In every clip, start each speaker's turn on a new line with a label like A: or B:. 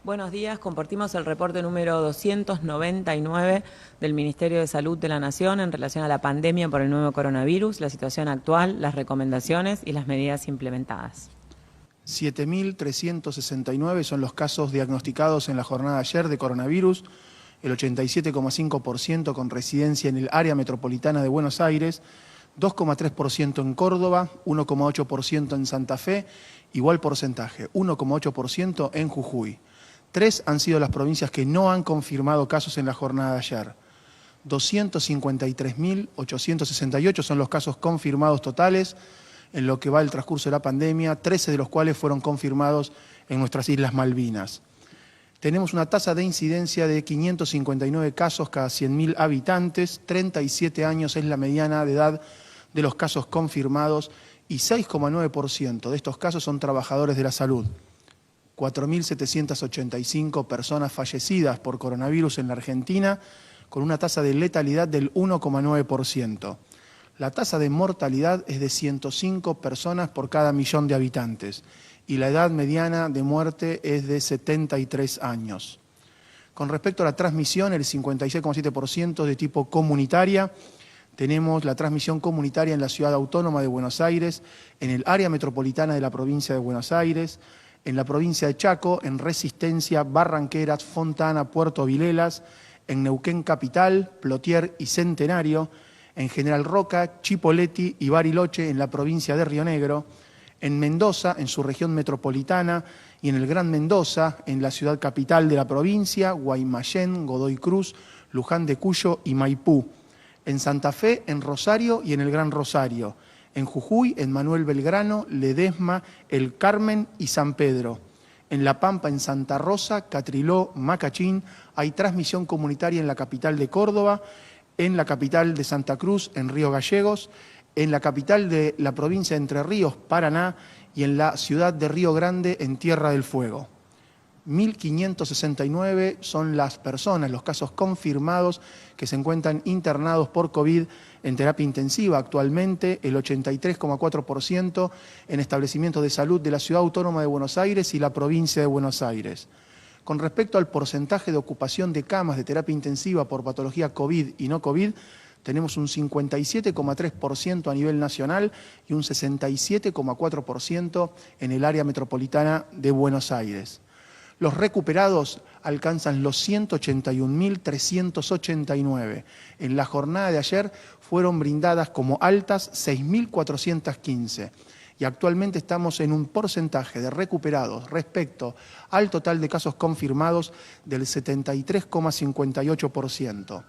A: Buenos días, compartimos el reporte número 299 del Ministerio de Salud de la Nación en relación a la pandemia por el nuevo coronavirus, la situación actual, las recomendaciones y las medidas implementadas.
B: 7.369 son los casos diagnosticados en la jornada de ayer de coronavirus, el 87,5% con residencia en el área metropolitana de Buenos Aires, 2,3% en Córdoba, 1,8% en Santa Fe, igual porcentaje, 1,8% en Jujuy. 3 han sido las provincias que no han confirmado casos en la jornada de ayer. 253.868 son los casos confirmados totales en lo que va el transcurso de la pandemia, 13 de los cuales fueron confirmados en nuestras Islas Malvinas. Tenemos una tasa de incidencia de 559 casos cada 100.000 habitantes, 37 años es la mediana de edad de los casos confirmados y 6,9% de estos casos son trabajadores de la salud. 4.785 personas fallecidas por coronavirus en la Argentina, con una tasa de letalidad del 1,9%. La tasa de mortalidad es de 105 personas por cada millón de habitantes y la edad mediana de muerte es de 73 años. Con respecto a la transmisión, el 56,7% de tipo comunitaria. Tenemos la transmisión comunitaria en la Ciudad Autónoma de Buenos Aires, en el área metropolitana de la provincia de Buenos Aires, en la provincia de Chaco, en Resistencia, Barranqueras, Fontana, Puerto Vilelas, en Neuquén Capital, Plotier y Centenario, en General Roca, Chipoleti y Bariloche en la provincia de Río Negro, en Mendoza, en su región metropolitana, y en el Gran Mendoza, en la ciudad capital de la provincia, Guaymallén, Godoy Cruz, Luján de Cuyo y Maipú, en Santa Fe, en Rosario y en el Gran Rosario, en Jujuy, en Manuel Belgrano, Ledesma, El Carmen y San Pedro. En La Pampa, en Santa Rosa, Catriló, Macachín, hay transmisión comunitaria en la capital de Córdoba, en la capital de Santa Cruz, en Río Gallegos, en la capital de la provincia de Entre Ríos, Paraná, y en la ciudad de Río Grande, en Tierra del Fuego. 1.569 son las personas, los casos confirmados que se encuentran internados por COVID en terapia intensiva actualmente, el 83,4% en establecimientos de salud de la Ciudad Autónoma de Buenos Aires y la provincia de Buenos Aires. Con respecto al porcentaje de ocupación de camas de terapia intensiva por patología COVID y no COVID, tenemos un 57,3% a nivel nacional y un 67,4% en el área metropolitana de Buenos Aires. Los recuperados alcanzan los 181.389. En la jornada de ayer fueron brindadas como altas 6.415 y actualmente estamos en un porcentaje de recuperados respecto al total de casos confirmados del 73,58%.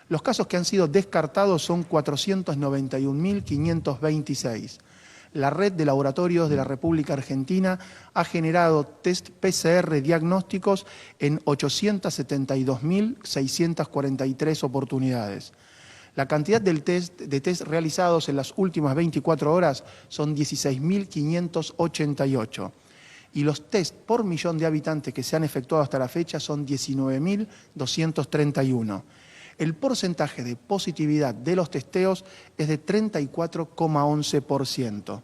B: Los casos que han sido descartados son 491.526. La red de laboratorios de la República Argentina ha generado test PCR diagnósticos en 872.643 oportunidades. La cantidad de test realizados en las últimas 24 horas son 16.588. Y los test por millón de habitantes que se han efectuado hasta la fecha son 19.231. El porcentaje de positividad de los testeos es de 34,11%.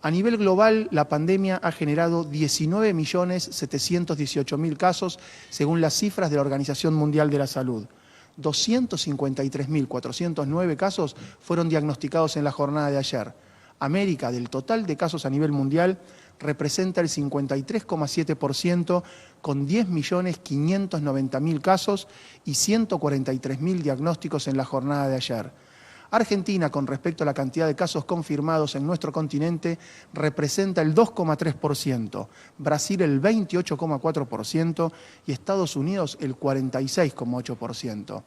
B: A nivel global, la pandemia ha generado 19.718.000 casos, según las cifras de la Organización Mundial de la Salud. 253.409 casos fueron diagnosticados en la jornada de ayer. América, del total de casos a nivel mundial, representa el 53,7% con 10.590.000 casos y 143.000 diagnósticos en la jornada de ayer. Argentina, con respecto a la cantidad de casos confirmados en nuestro continente, representa el 2,3%, Brasil el 28,4% y Estados Unidos el 46,8%.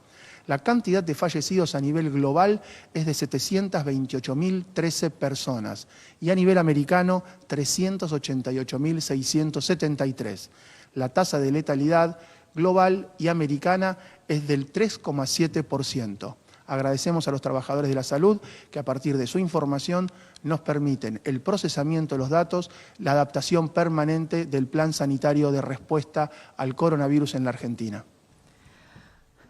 B: La cantidad de fallecidos a nivel global es de 728.013 personas y a nivel americano 388.673. La tasa de letalidad global y americana es del 3,7%. Agradecemos a los trabajadores de la salud que a partir de su información nos permiten el procesamiento de los datos, la adaptación permanente del plan sanitario de respuesta al coronavirus en la Argentina.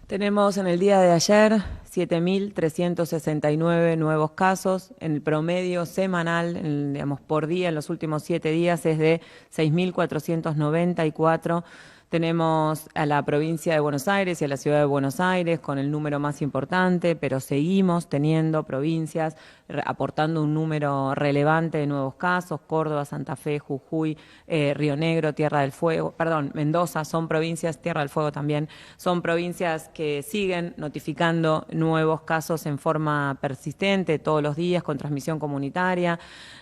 A: Tenemos en el día de ayer 7.369 nuevos casos. En el promedio semanal, digamos, por día en los últimos 7 días es de 6.494. Tenemos a la provincia de Buenos Aires y a la ciudad de Buenos Aires con el número más importante, pero seguimos teniendo provincias aportando un número relevante de nuevos casos. Córdoba, Santa Fe, Jujuy, Río Negro, Tierra del Fuego, Mendoza son provincias, Tierra del Fuego también, son provincias que siguen notificando nuevos casos en forma persistente todos los días con transmisión comunitaria.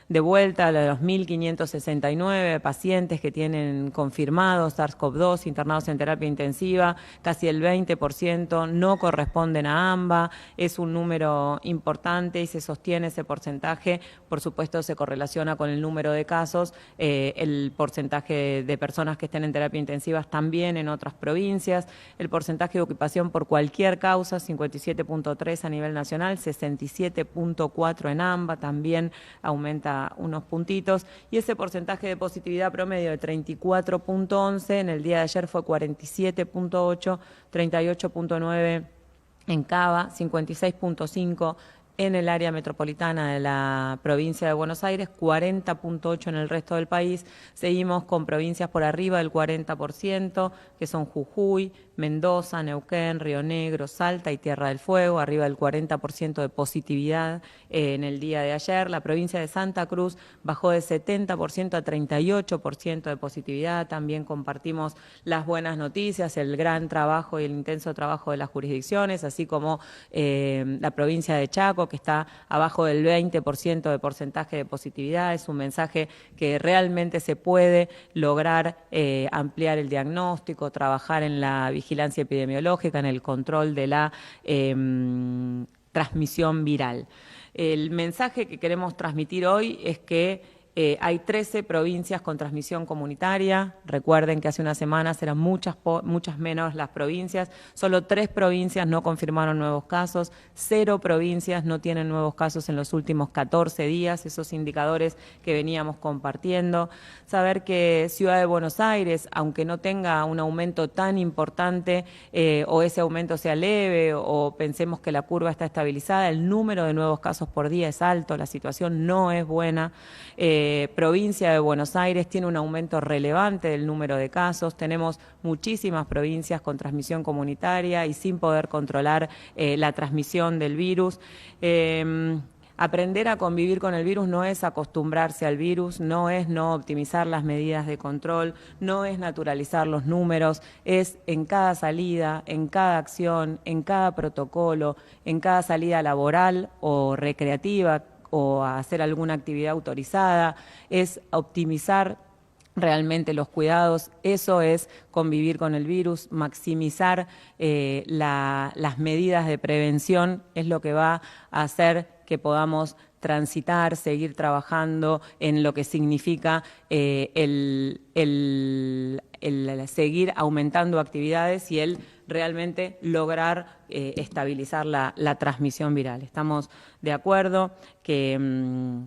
A: De vuelta a los 1.569 pacientes que tienen confirmados SARS-CoV-2 internados en terapia intensiva, casi el 20% no corresponden a AMBA, es un número importante y se sostiene ese porcentaje, por supuesto se correlaciona con el número de casos, el porcentaje de personas que estén en terapia intensiva también en otras provincias, el porcentaje de ocupación por cualquier causa, 57.3 a nivel nacional, 67.4 en AMBA, también aumenta unos puntitos, y ese porcentaje de positividad promedio de 34.11 en el día de ayer fue 47.8, 38.9 en Cava, 56.5 en el área metropolitana de la provincia de Buenos Aires, 40.8 en el resto del país. Seguimos con provincias por arriba del 40%, que son Jujuy, Mendoza, Neuquén, Río Negro, Salta y Tierra del Fuego, arriba del 40% de positividad en el día de ayer. La provincia de Santa Cruz bajó de 70% a 38% de positividad. También compartimos las buenas noticias, el gran trabajo y el intenso trabajo de las jurisdicciones, así como la provincia de Chaco, que está abajo del 20% de porcentaje de positividad. Es un mensaje que realmente se puede lograr ampliar el diagnóstico, trabajar en la vigilancia epidemiológica, en el control de la transmisión viral. El mensaje que queremos transmitir hoy es que hay 13 provincias con transmisión comunitaria. Recuerden que hace unas semanas eran muchas menos las provincias. Solo 3 provincias no confirmaron nuevos casos. 0 provincias no tienen nuevos casos en los últimos 14 días. Esos indicadores que veníamos compartiendo. Saber que Ciudad de Buenos Aires, aunque no tenga un aumento tan importante o ese aumento sea leve o pensemos que la curva está estabilizada, el número de nuevos casos por día es alto, la situación no es buena. Provincia de Buenos Aires tiene un aumento relevante del número de casos, tenemos muchísimas provincias con transmisión comunitaria y sin poder controlar la transmisión del virus. Aprender a convivir con el virus no es acostumbrarse al virus, no es no optimizar las medidas de control, no es naturalizar los números, es en cada salida, en cada acción, en cada protocolo, en cada salida laboral o recreativa o a hacer alguna actividad autorizada, es optimizar realmente los cuidados. Eso es convivir con el virus, maximizar las medidas de prevención, es lo que va a hacer que podamos transitar, seguir trabajando en lo que significa el seguir aumentando actividades y el realmente lograr estabilizar la transmisión viral. Estamos de acuerdo que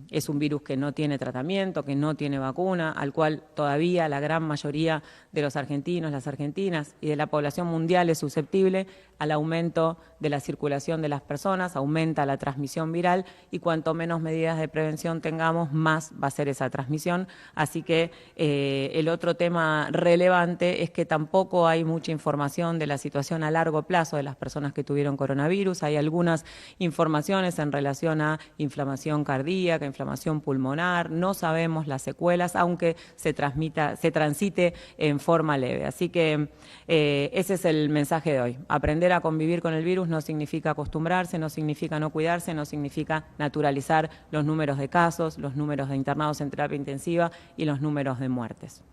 A: es un virus que no tiene tratamiento, que no tiene vacuna, al cual todavía la gran mayoría de los argentinos, las argentinas y de la población mundial es susceptible al aumento de la circulación de las personas, aumenta la transmisión viral y cuanto menos medidas de prevención tengamos, más va a ser esa transmisión. Así que el otro tema relevante es que tampoco hay mucha información de la situación a largo plazo de las personas que tuvieron coronavirus. Hay algunas informaciones en relación a inflamación cardíaca, inflamación pulmonar, no sabemos las secuelas, aunque se transite en forma leve. Así que ese es el mensaje de hoy. Aprender a convivir con el virus no significa acostumbrarse, no significa no cuidarse, no significa naturalizar los números de casos, los números de internados en terapia intensiva y los números de muertes.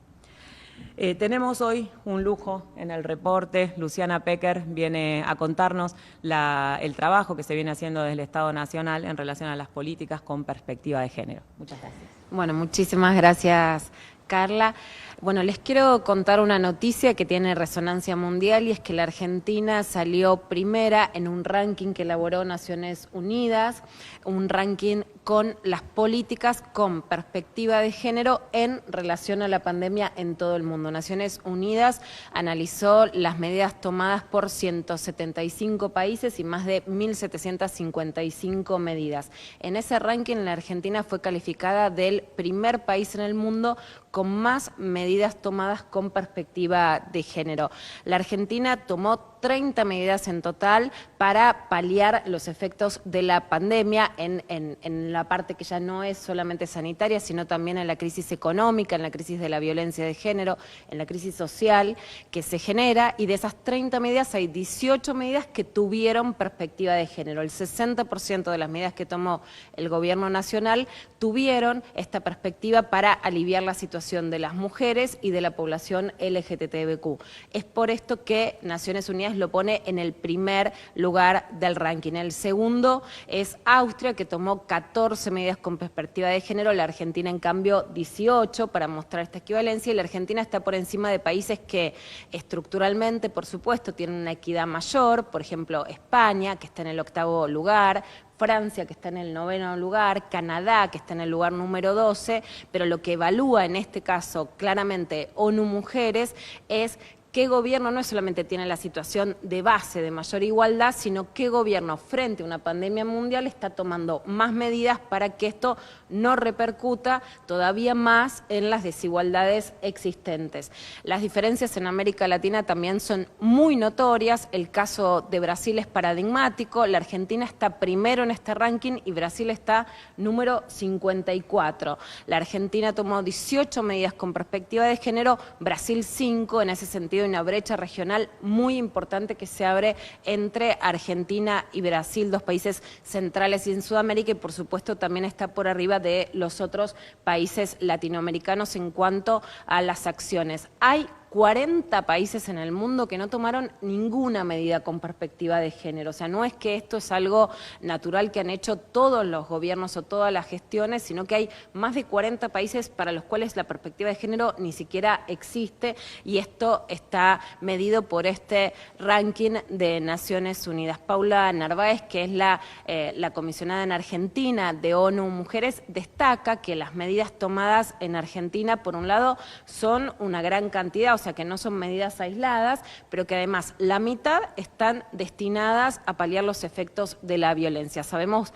A: Tenemos hoy un lujo en el reporte. Luciana Pecker viene a contarnos el trabajo que se viene haciendo desde el Estado Nacional en relación a las políticas con perspectiva de género. Muchas gracias.
C: Bueno, muchísimas gracias, Carla. Bueno, les quiero contar una noticia que tiene resonancia mundial y es que la Argentina salió primera en un ranking que elaboró Naciones Unidas, un ranking con las políticas con perspectiva de género en relación a la pandemia en todo el mundo. Naciones Unidas analizó las medidas tomadas por 175 países y más de 1.755 medidas. En ese ranking, la Argentina fue calificada del primer país en el mundo con más medidas tomadas con perspectiva de género. La Argentina tomó 30 medidas en total para paliar los efectos de la pandemia en la parte que ya no es solamente sanitaria, sino también en la crisis económica, en la crisis de la violencia de género, en la crisis social que se genera, y de esas 30 medidas hay 18 medidas que tuvieron perspectiva de género. El 60% de las medidas que tomó el Gobierno Nacional tuvieron esta perspectiva para aliviar la situación de las mujeres y de la población LGTBQ. Es por esto que Naciones Unidas lo pone en el primer lugar del ranking. El segundo es Austria, que tomó 14 medidas con perspectiva de género, la Argentina en cambio 18 para mostrar esta equivalencia, y la Argentina está por encima de países que estructuralmente, por supuesto, tienen una equidad mayor, por ejemplo España, que está en el 8º lugar, Francia, que está en el 9º lugar, Canadá, que está en el lugar número 12, pero lo que evalúa en este caso claramente ONU Mujeres es qué gobierno no solamente tiene la situación de base de mayor igualdad, sino qué gobierno frente a una pandemia mundial está tomando más medidas para que esto no repercuta todavía más en las desigualdades existentes. Las diferencias en América Latina también son muy notorias. El caso de Brasil es paradigmático. La Argentina está primero en este ranking y Brasil está número 54. La Argentina tomó 18 medidas con perspectiva de género, Brasil 5. En ese sentido, una brecha regional muy importante que se abre entre Argentina y Brasil, dos países centrales y en Sudamérica, y por supuesto también está por arriba de los otros países latinoamericanos en cuanto a las acciones. Hay 40 países en el mundo que no tomaron ninguna medida con perspectiva de género. O sea, no es que esto es algo natural que han hecho todos los gobiernos o todas las gestiones, sino que hay más de 40 países para los cuales la perspectiva de género ni siquiera existe, y esto está medido por este ranking de Naciones Unidas. Paula Narváez, que es la comisionada en Argentina de ONU Mujeres, destaca que las medidas tomadas en Argentina, por un lado, son una gran cantidad, o sea que no son medidas aisladas, pero que además la mitad están destinadas a paliar los efectos de la violencia. Sabemos,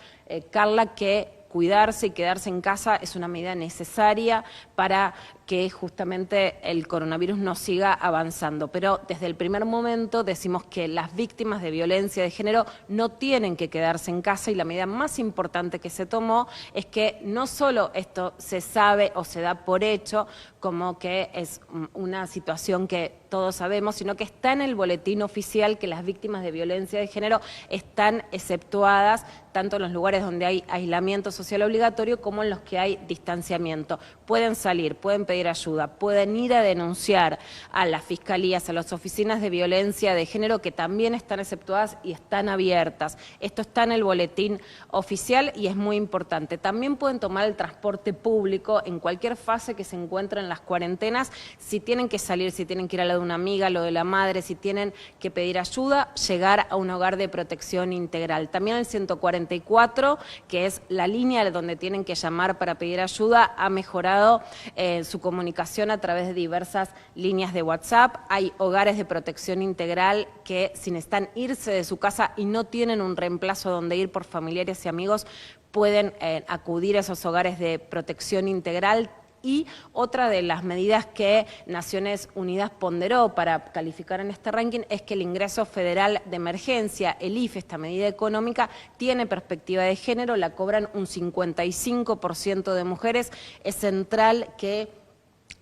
C: Carla, que cuidarse y quedarse en casa es una medida necesaria para que justamente el coronavirus no siga avanzando. Pero desde el primer momento decimos que las víctimas de violencia de género no tienen que quedarse en casa, y la medida más importante que se tomó es que no solo esto se sabe o se da por hecho como que es una situación que todos sabemos, sino que está en el boletín oficial que las víctimas de violencia de género están exceptuadas tanto en los lugares donde hay aislamiento social obligatorio como en los que hay distanciamiento. Pueden salir, pueden pedir ayuda, pueden ir a denunciar a las fiscalías, a las oficinas de violencia de género, que también están exceptuadas y están abiertas. Esto está en el boletín oficial y es muy importante. También pueden tomar el transporte público en cualquier fase que se encuentren las cuarentenas. Si tienen que salir, si tienen que ir a lo de una amiga, lo de la madre, si tienen que pedir ayuda, llegar a un hogar de protección integral. También el 144, que es la línea donde tienen que llamar para pedir ayuda, ha mejorado su comunicación a través de diversas líneas de WhatsApp. Hay hogares de protección integral que, si necesitan irse de su casa y no tienen un reemplazo donde ir por familiares y amigos, pueden acudir a esos hogares de protección integral. Y otra de las medidas que Naciones Unidas ponderó para calificar en este ranking es que el ingreso federal de emergencia, el IFE, esta medida económica, tiene perspectiva de género, la cobran un 55% de mujeres. Es central que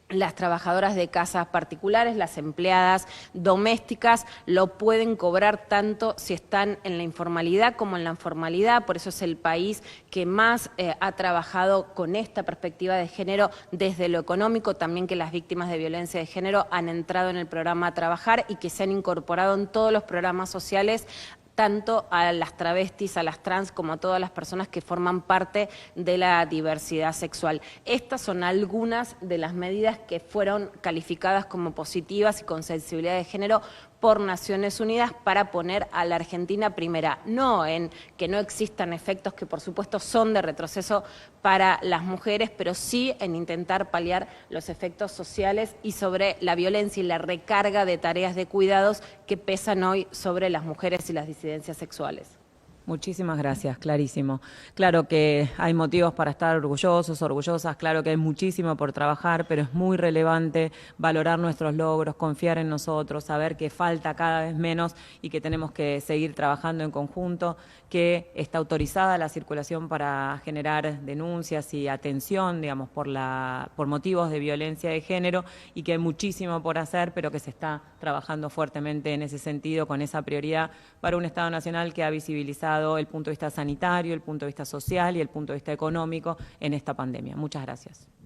C: las trabajadoras de casas particulares, las empleadas domésticas, lo pueden cobrar tanto si están en la informalidad como en la formalidad. Por eso es el país que más ha trabajado con esta perspectiva de género desde lo económico. También que las víctimas de violencia de género han entrado en el programa A Trabajar y que se han incorporado en todos los programas sociales, tanto a las travestis, a las trans, como a todas las personas que forman parte de la diversidad sexual. Estas son algunas de las medidas que fueron calificadas como positivas y con sensibilidad de género por Naciones Unidas para poner a la Argentina primera, no en que no existan efectos que por supuesto son de retroceso para las mujeres, pero sí en intentar paliar los efectos sociales y sobre la violencia y la recarga de tareas de cuidados que pesan hoy sobre las mujeres y las disidencias sexuales.
A: Muchísimas gracias, clarísimo. Claro que hay motivos para estar orgullosos, orgullosas, claro que hay muchísimo por trabajar, pero es muy relevante valorar nuestros logros, confiar en nosotros, saber que falta cada vez menos y que tenemos que seguir trabajando en conjunto, que está autorizada la circulación para generar denuncias y atención, digamos, por motivos de violencia de género y que hay muchísimo por hacer, pero que se está trabajando fuertemente en ese sentido, con esa prioridad para un Estado Nacional que ha visibilizado el punto de vista sanitario, el punto de vista social y el punto de vista económico en esta pandemia. Muchas gracias.